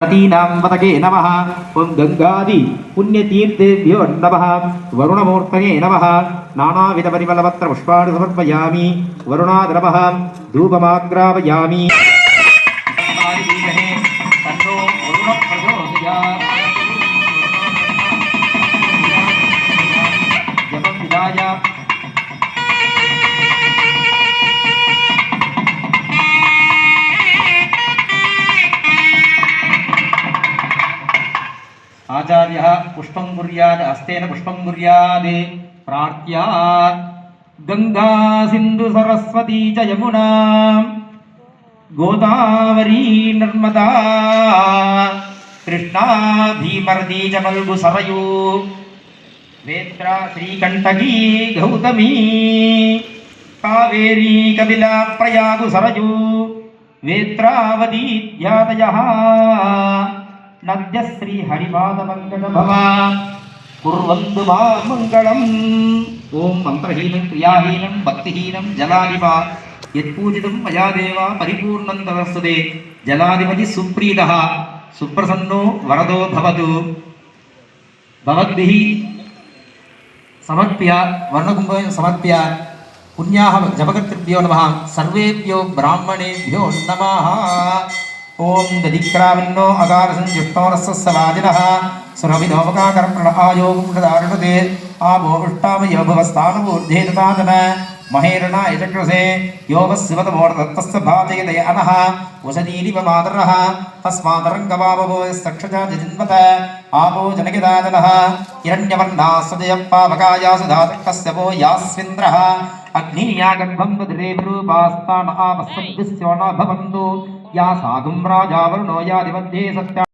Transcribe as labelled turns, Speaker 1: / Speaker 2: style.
Speaker 1: पतके नमः। ओं गंगादि पुण्यतीर्थेभ्यो नमः। वरुणमूर्तये नमः। नानाविधपरिमलपत्र पुष्पाणि समर्पयामि। वरुणाद नमः। धूपमाग्रापयामि। आचार्यः पुष्पं कुर्यात् हस्तेन पुष्पं कुर्यात् प्रार्थ्या गंगा सिंधु सरस्वती च यमुना गोदावरी नर्मदा कृष्णा भीमर्दी च मल्गु सरयू वेत्रा श्रीकंठकी गौतमी कावेरी कपिला प्रयागु सरयू वेत्रावती ध्यातयः नद्य श्री हरिपाद मंगल भवा कुर्वन्तु मा मंगलम्। ओम मंत्रहीनं क्रियाहीनं भक्तिहीनं जलादिवा यत्पूजितं मया देवा परिपूर्णं तदस्तुते। जलाधिपति सुप्रीतः सुप्रसन्नो वरदो भवतु। भवद्भिः समर्प्य वर्णकुंभं समर्प्य पुण्याः जपकर्तृभ्यो नमः। सर्वेभ्यो ब्राह्मणेभ्यो नमः। ओम दधिक्रावन्नो अगारसंयुक्तोरस्सवाजिनः सुरभिनोपकाकर्मण आयोगुंडदारुणते आभो उष्टामयो भवस्तानमूर्धे तथातन महेरणाय चक्रसे योगस्सिवतमोर्तत्तस्य भाजयते अनः वसदीरिव मातरः तस्मातरङ्गवावो यस्तक्षजा जजिन्वत आपो जनकिदाजनः हिरण्यवर्णाः सदयप्पावकायासु धातकस्य वो यास्विन्द्रः अग्निया गर्भं वदरे विरूपास्तान आपस्सद्दिस्यो न भवन्तु या साधुं राजा वरुणो यादिमध्ये सत्या